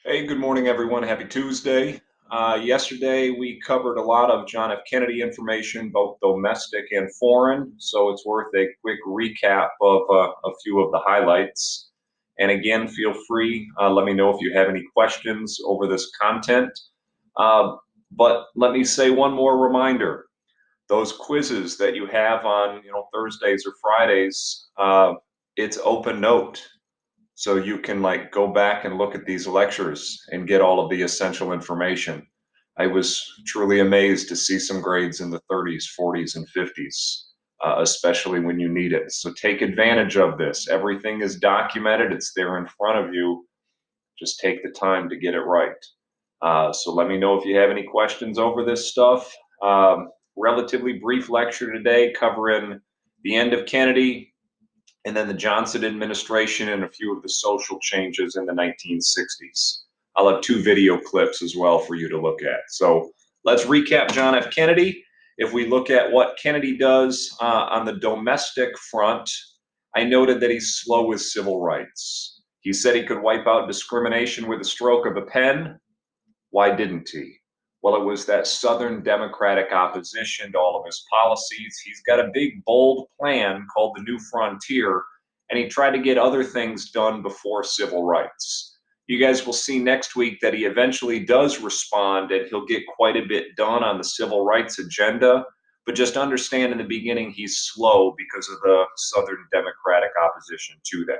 Hey, good morning, everyone. Happy Tuesday. Yesterday, we covered a lot of John F. Kennedy information, both domestic and foreign, so it's worth a quick recap of a few of the highlights. And again, feel free, let me know if you have any questions over this content. Uh, but let me say one more reminder. Those quizzes that you have on, Thursdays or Fridays, it's open note, so you can like go back and look at these lectures and get all of the essential information. I was truly amazed to see some grades in the 30s, 40s, and 50s, especially when you need it. So take advantage of this. Everything is documented, it's there in front of you. Just take the time to get it right. So let me know if you have any questions over this stuff. Relatively brief lecture today covering the end of Kennedy, and then the Johnson administration and a few of the social changes in the 1960s. I'll have two video clips as well for you to look at. So let's recap John F. Kennedy. If we look at what Kennedy does on the domestic front, I noted that he's slow with civil rights. He said he could wipe out discrimination with a stroke of a pen. Why didn't he? Well, it was that Southern Democratic opposition to all of his policies. He's got a big, bold plan called the New Frontier, and he tried to get other things done before civil rights. You guys will see next week that he eventually does respond and he'll get quite a bit done on the civil rights agenda. But just understand in the beginning, he's slow because of the Southern Democratic opposition to that.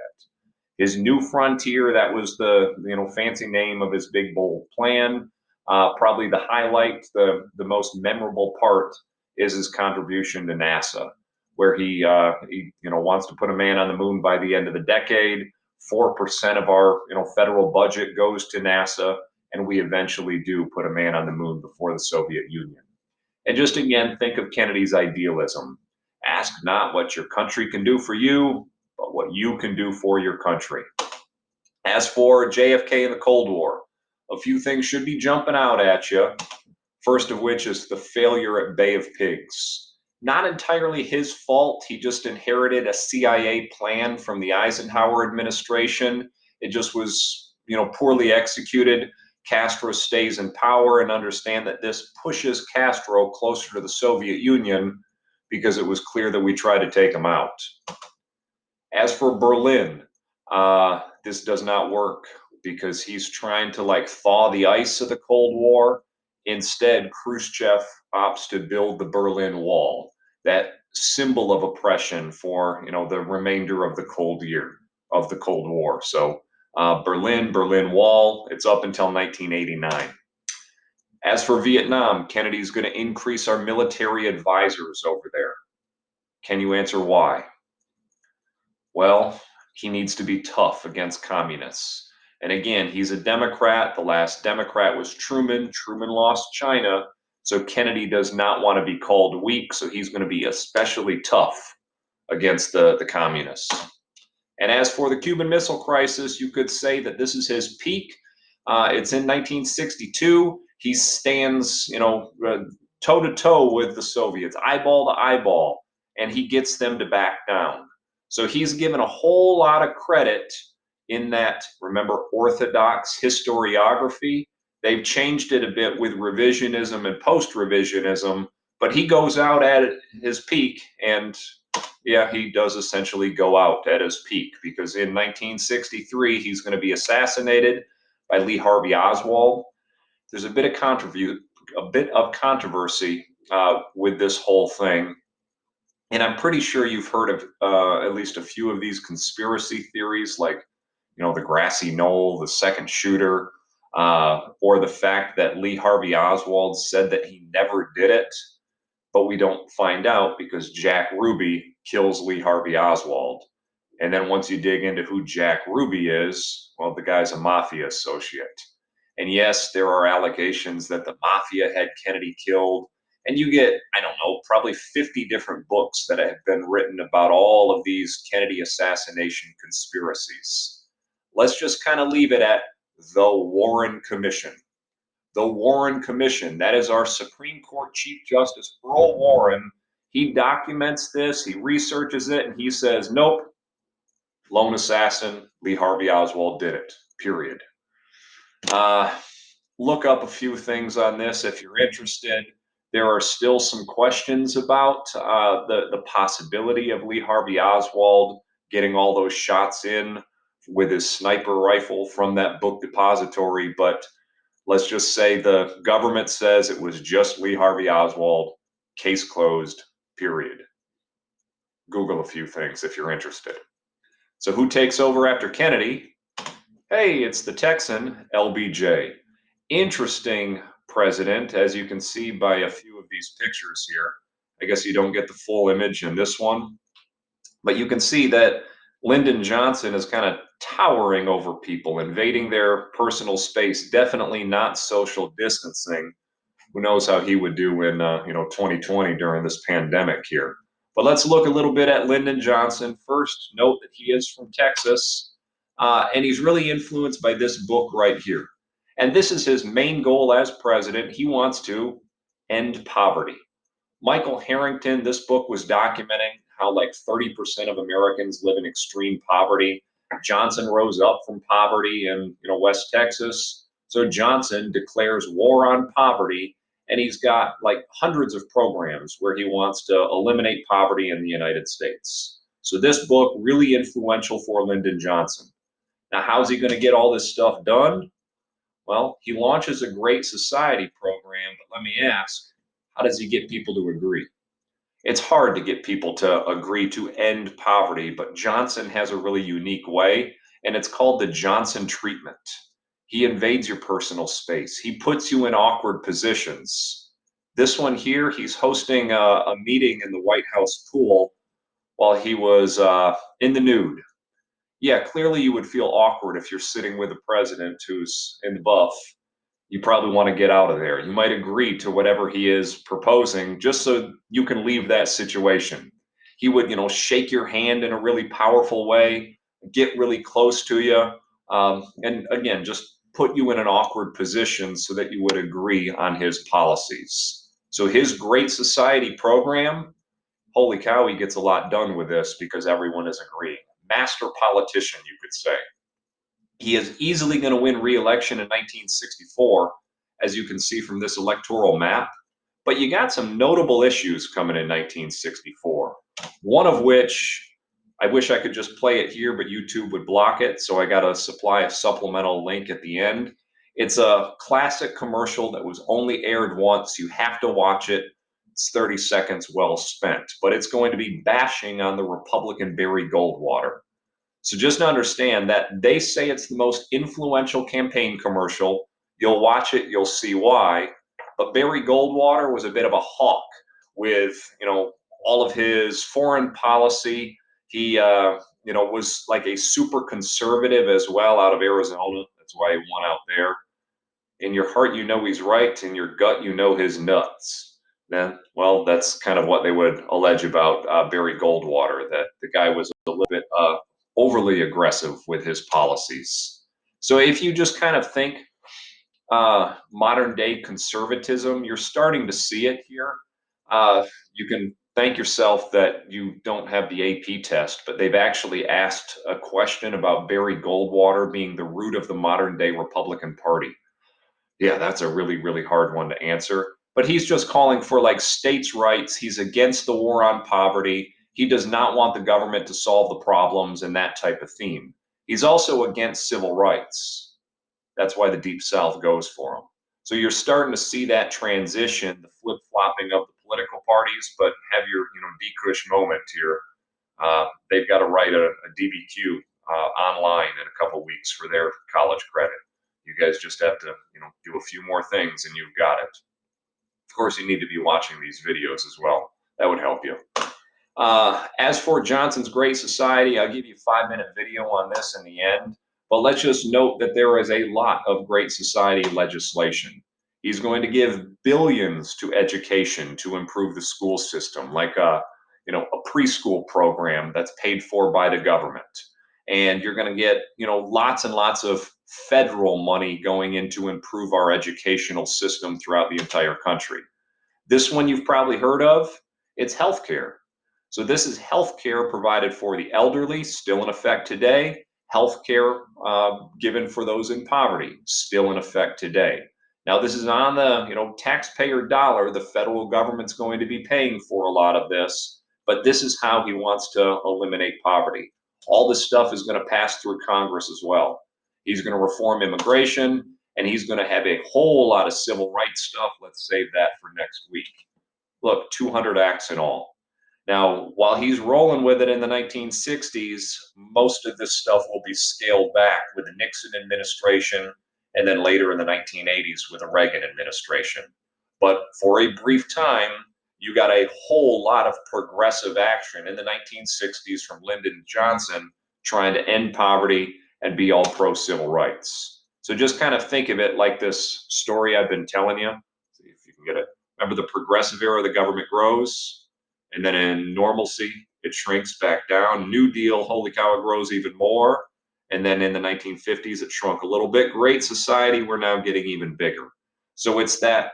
His New Frontier, that was the fancy name of his big bold plan. Probably the highlight, the most memorable part is his contribution to NASA, where he wants to put a man on the moon by the end of the decade. 4% of our federal budget goes to NASA, and we eventually do put a man on the moon before the Soviet Union. And just again, think of Kennedy's idealism. Ask not what your country can do for you, but what you can do for your country. As for JFK and the Cold War, a few things should be jumping out at you. First of which is the failure at Bay of Pigs. Not entirely his fault. He just inherited a CIA plan from the Eisenhower administration. It just was, poorly executed. Castro stays in power, and understand that this pushes Castro closer to the Soviet Union because it was clear that we tried to take him out. As for Berlin, this does not work because he's trying to like thaw the ice of the Cold War. Instead, Khrushchev opts to build the Berlin Wall, that symbol of oppression for the remainder of the Cold War. So Berlin Wall, it's up until 1989. As for Vietnam, Kennedy's going to increase our military advisors over there. Can you answer why? Well, he needs to be tough against communists. And again, he's a Democrat. The last Democrat was Truman. Truman lost China. So Kennedy does not want to be called weak. So he's going to be especially tough against the communists. And as for the Cuban Missile Crisis, you could say that this is his peak. It's in 1962. He stands, toe to toe with the Soviets, eyeball to eyeball, and he gets them to back down. So he's given a whole lot of credit in that, remember, orthodox historiography. They've changed it a bit with revisionism and post-revisionism, but he goes out at his peak, and yeah, he does essentially go out at his peak because in 1963 he's going to be assassinated by Lee Harvey Oswald. There's a bit of controversy with this whole thing. And I'm pretty sure you've heard of at least a few of these conspiracy theories, like, the grassy knoll, the second shooter, or the fact that Lee Harvey Oswald said that he never did it. But we don't find out because Jack Ruby kills Lee Harvey Oswald. And then once you dig into who Jack Ruby is, well, the guy's a mafia associate. And yes, there are allegations that the mafia had Kennedy killed. And you get, I don't know, probably 50 different books that have been written about all of these Kennedy assassination conspiracies. Let's just kind of leave it at the Warren Commission. The Warren Commission, that is our Supreme Court Chief Justice Earl Warren. He documents this, he researches it, and he says, nope, lone assassin, Lee Harvey Oswald did it, period. Uh, Look up a few things on this if you're interested. There are still some questions about the possibility of Lee Harvey Oswald getting all those shots in with his sniper rifle from that book depository, but let's just say the government says it was just Lee Harvey Oswald, case closed, period. Google a few things if you're interested. So, who takes over after Kennedy? Hey, it's the Texan, LBJ. Interesting president, as you can see by a few of these pictures here. I guess you don't get the full image in this one, but you can see that Lyndon Johnson is kind of towering over people, invading their personal space, definitely not social distancing. Who knows how he would do in 2020 during this pandemic here. But let's look a little bit at Lyndon Johnson. First, note that he is from Texas, and he's really influenced by this book right here. And this is his main goal as president. He wants to end poverty. Michael Harrington, this book was documenting how like 30% of Americans live in extreme poverty. Johnson rose up from poverty in West Texas. So Johnson declares war on poverty, and he's got like hundreds of programs where he wants to eliminate poverty in the United States. So this book really influential for Lyndon Johnson. Now, how's he going to get all this stuff done? Well, he launches a Great Society program, but let me ask, how does he get people to agree? It's hard to get people to agree to end poverty, but Johnson has a really unique way, and it's called the Johnson treatment. He invades your personal space. He puts you in awkward positions. This one here, he's hosting a meeting in the White House pool while he was in the nude. Yeah, clearly you would feel awkward if you're sitting with a president who's in the buff. You probably want to get out of there. You might agree to whatever he is proposing just so you can leave that situation. He would, shake your hand in a really powerful way, get really close to you, and again, just put you in an awkward position so that you would agree on his policies. So his Great Society program, holy cow, he gets a lot done with this because everyone is agreeing. Master politician, you could say. He is easily going to win re-election in 1964, as you can see from this electoral map. But you got some notable issues coming in 1964. One of which, I wish I could just play it here, but YouTube would block it, so I got to supply a supplemental link at the end. It's a classic commercial that was only aired once. You have to watch it. It's 30 seconds well spent, but it's going to be bashing on the Republican Barry Goldwater. So just to understand that they say it's the most influential campaign commercial. You'll watch it, you'll see why. But Barry Goldwater was a bit of a hawk with, all of his foreign policy. He, was like a super conservative as well out of Arizona. That's why he won out there. In your heart, you know he's right. In your gut, you know his nuts. Then, well, that's kind of what they would allege about Barry Goldwater, that the guy was a little bit overly aggressive with his policies. So if you just kind of think modern day conservatism, you're starting to see it here. You can thank yourself that you don't have the AP test, but they've actually asked a question about Barry Goldwater being the root of the modern day Republican Party. Yeah, that's a really, really hard one to answer. But he's just calling for like states' rights. He's against the war on poverty. He does not want the government to solve the problems and that type of theme. He's also against civil rights. That's why the Deep South goes for him. So you're starting to see that transition, the flip flopping of the political parties, but have your D-Kush moment here. They've got to write a DBQ online in a couple weeks for their college credit. You guys just have to, do a few more things and you've got it. Of course, you need to be watching these videos as well. That would help you. As for Johnson's Great Society, I'll give you a 5-minute video on this in the end. But let's just note that there is a lot of Great Society legislation. He's going to give billions to education to improve the school system, like a preschool program that's paid for by the government. And you're going to get, lots and lots of federal money going in to improve our educational system throughout the entire country. This one you've probably heard of, it's healthcare. So this is healthcare provided for the elderly, still in effect today. Health care given for those in poverty, still in effect today. Now, this is on the taxpayer dollar. The federal government's going to be paying for a lot of this, but this is how he wants to eliminate poverty. All this stuff is going to pass through Congress as well. He's going to reform immigration, and he's going to have a whole lot of civil rights stuff. Let's save that for next week. Look, 200 acts in all. Now, while he's rolling with it in the 1960s, most of this stuff will be scaled back with the Nixon administration and then later in the 1980s with the Reagan administration. But for a brief time, you got a whole lot of progressive action in the 1960s from Lyndon Johnson trying to end poverty and be all pro-civil rights. So just kind of think of it like this story I've been telling you. See if you can get it. Remember, the progressive era, the government grows, and then in normalcy, it shrinks back down. New Deal, holy cow, it grows even more. And then in the 1950s, it shrunk a little bit. Great Society, we're now getting even bigger. So it's that,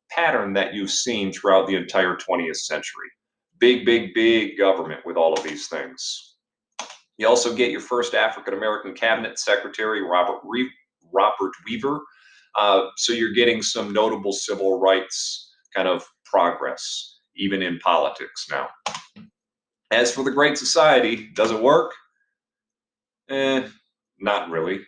pattern that you've seen throughout the entire 20th century. Big, big, big government with all of these things. You also get your first African-American cabinet secretary, Robert Weaver. So you're getting some notable civil rights kind of progress, even in politics now. As for the Great Society, does it work? Not really.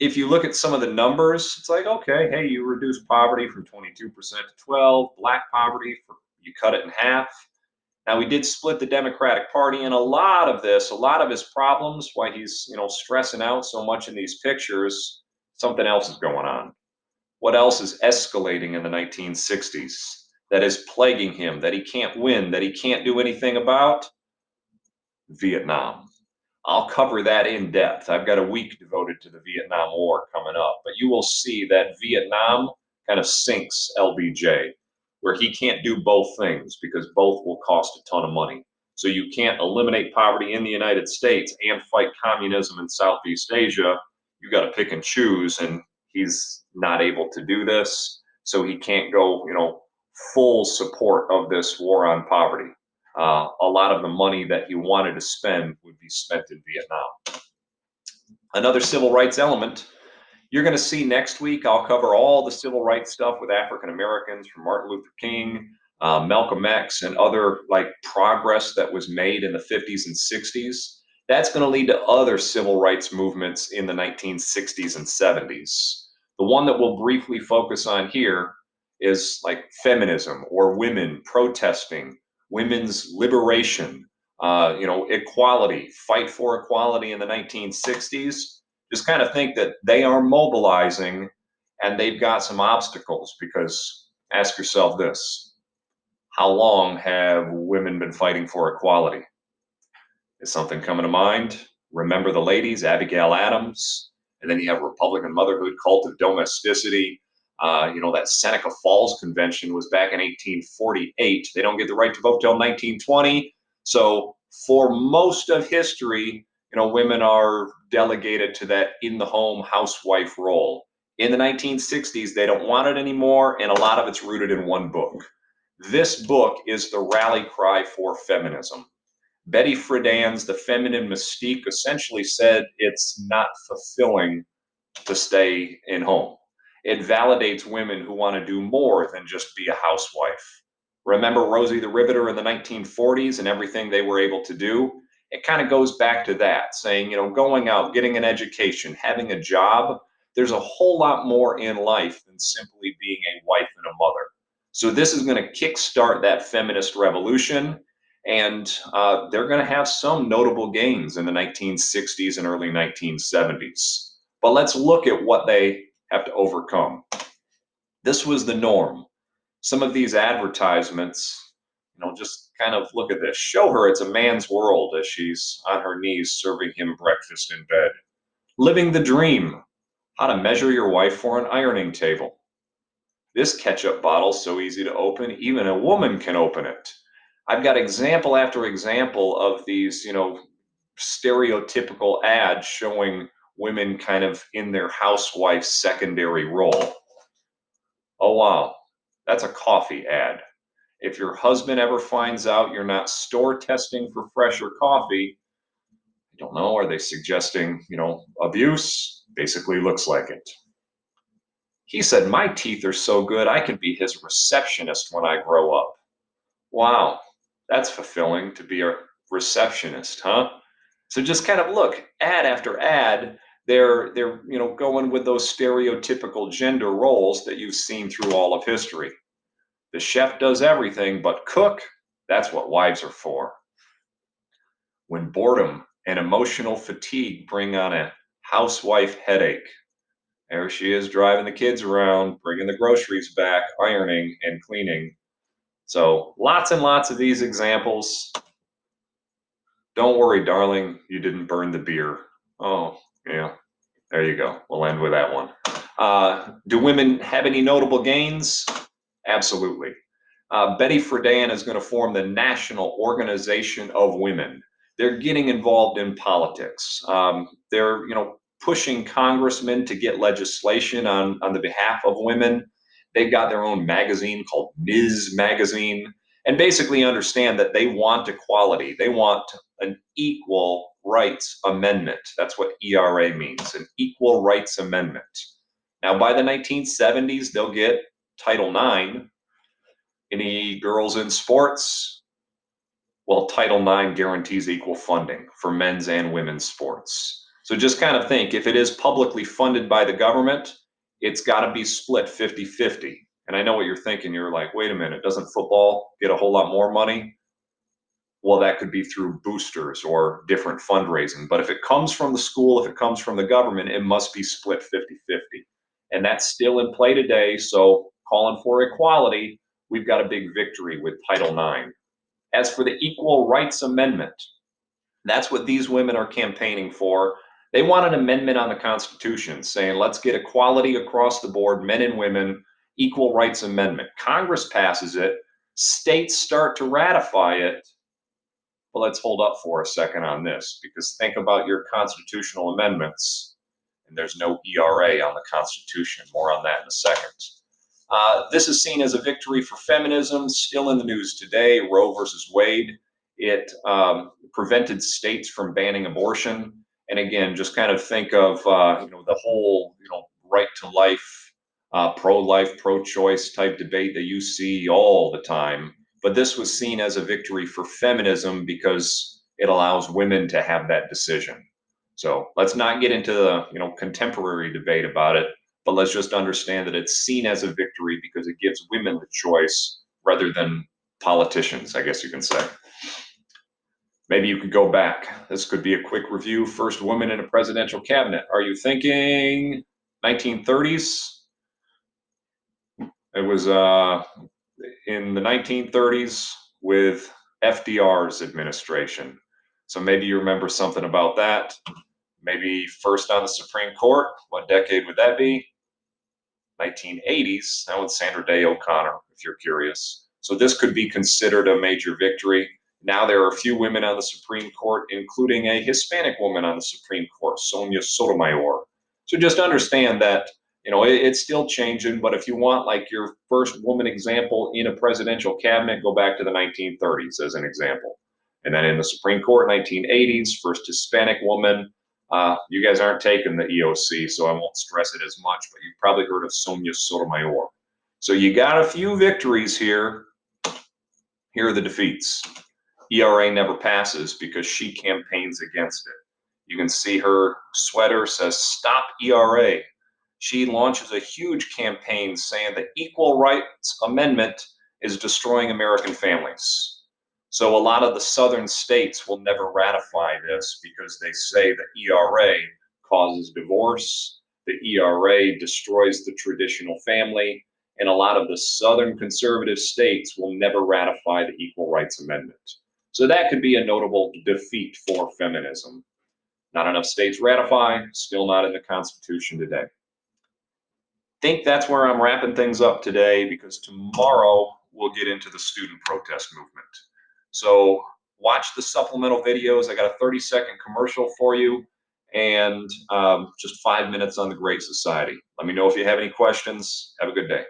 If you look at some of the numbers, it's like, okay, hey, you reduce poverty from 22% to 12%, black poverty, you cut it in half. Now, we did split the Democratic Party, and a lot of his problems, why he's, stressing out so much in these pictures, something else is going on. What else is escalating in the 1960s that is plaguing him, that he can't win, that he can't do anything about? Vietnam. I'll cover that in depth. I've got a week devoted to the Vietnam War coming up, but you will see that Vietnam kind of sinks LBJ, where he can't do both things because both will cost a ton of money. So you can't eliminate poverty in the United States and fight communism in Southeast Asia. You got to pick and choose, and he's not able to do this. So he can't go, full support of this war on poverty. A lot of the money that he wanted to spend would be spent in Vietnam. Another civil rights element you're going to see next week. I'll cover all the civil rights stuff with African Americans, from Martin Luther King, Malcolm X, and other progress that was made in the 50s and 60s. That's going to lead to other civil rights movements in the 1960s and 70s. The one that we'll briefly focus on here is feminism, or women protesting, women's liberation, equality, fight for equality in the 1960s. Just kind of think that they are mobilizing and they've got some obstacles, because ask yourself this: how long have women been fighting for equality? Is something coming to mind? Remember the ladies, Abigail Adams, and then you have Republican Motherhood, Cult of Domesticity. That Seneca Falls Convention was back in 1848. They don't get the right to vote till 1920. So for most of history, women are delegated to that in-the-home housewife role. In the 1960s, they don't want it anymore, and a lot of it's rooted in one book. This book is the rally cry for feminism. Betty Friedan's The Feminine Mystique essentially said it's not fulfilling to stay in home. It validates women who want to do more than just be a housewife. Remember Rosie the Riveter in the 1940s and everything they were able to do? It kind of goes back to that, saying, going out, getting an education, having a job, there's a whole lot more in life than simply being a wife and a mother. So this is going to kickstart that feminist revolution, and they're going to have some notable gains in the 1960s and early 1970s. But let's look at what they have to overcome. This was the norm. Some of these advertisements, just kind of look at this. Show her it's a man's world as she's on her knees serving him breakfast in bed. Living the dream. How to measure your wife for an ironing table. This ketchup bottle's so easy to open, even a woman can open it. I've got example after example of these, stereotypical ads showing women kind of in their housewife secondary role. Oh, wow. That's a coffee ad. If your husband ever finds out you're not store testing for fresher coffee, I don't know. Are they suggesting, abuse? Basically looks like it. He said, my teeth are so good, I can be his receptionist when I grow up. Wow, that's fulfilling to be a receptionist, huh? So just kind of look, ad after ad, they're going with those stereotypical gender roles that you've seen through all of history. The chef does everything but cook. That's what wives are for. When boredom and emotional fatigue bring on a housewife headache, there she is driving the kids around, bringing the groceries back, ironing and cleaning. So lots and lots of these examples. Don't worry, darling, you didn't burn the beer. Oh, yeah, there you go. We'll end with that one. Do women have any notable gains? Absolutely. Betty Friedan is going to form the National Organization of Women. They're getting involved in politics. They're, pushing congressmen to get legislation on the behalf of women. They've got their own magazine called Ms. Magazine, and basically understand that they want equality. They want an equal rights amendment. That's what ERA means, an equal rights amendment. Now, by the 1970s, they'll get Title IX. Any girls in sports? Well, Title IX guarantees equal funding for men's and women's sports. So just kind of think, if it is publicly funded by the government, it's got to be split 50-50. And I know what you're thinking. You're like, wait a minute, doesn't football get a whole lot more money? Well, that could be through boosters or different fundraising. But if it comes from the school, if it comes from the government, it must be split 50-50. And that's still in play today. So calling for equality, we've got a big victory with Title IX. As for the Equal Rights Amendment, that's what these women are campaigning for. They want an amendment on the Constitution saying, let's get equality across the board, men and women, Equal Rights Amendment. Congress passes it, states start to ratify it. Well, let's hold up for a second on this, because think about your constitutional amendments, and there's no ERA on the Constitution. More on that in a second. This is seen as a victory for feminism, still in the news today. Roe versus Wade. It prevented states from banning abortion. And again, just kind of think of the whole right to life, pro-life, pro-choice type debate that you see all the time. But this was seen as a victory for feminism because it allows women to have that decision. So let's not get into the contemporary debate about it, but let's just understand that it's seen as a victory because it gives women the choice rather than politicians, I guess you can say. Maybe you could go back. This could be a quick review. First woman in a presidential cabinet. Are you thinking 1930s? It was in the 1930s with FDR's administration. So maybe you remember something about that. Maybe first on the Supreme Court. What decade would that be? 1980s. That was Sandra Day O'Connor, if you're curious. So this could be considered a major victory. Now there are a few women on the Supreme Court, including a Hispanic woman on the Supreme Court, Sonia Sotomayor. So just understand that it's still changing, but if you want like your first woman example in a presidential cabinet, go back to the 1930s as an example. And then in the Supreme Court, 1980s, first Hispanic woman. You guys aren't taking the EOC, so I won't stress it as much, but you've probably heard of Sonia Sotomayor. So you got a few victories here. Here are the defeats. ERA never passes because she campaigns against it. You can see her sweater says Stop ERA. She launches a huge campaign saying the Equal Rights Amendment is destroying American families. So a lot of the southern states will never ratify this because they say the ERA causes divorce, the ERA destroys the traditional family, and a lot of the southern conservative states will never ratify the Equal Rights Amendment. So that could be a notable defeat for feminism. Not enough states ratify, still not in the Constitution today. Think that's where I'm wrapping things up today, because tomorrow we'll get into the student protest movement. So watch the supplemental videos. I got a 30-second commercial for you, and just 5 minutes on the Great Society. Let me know if you have any questions. Have a good day.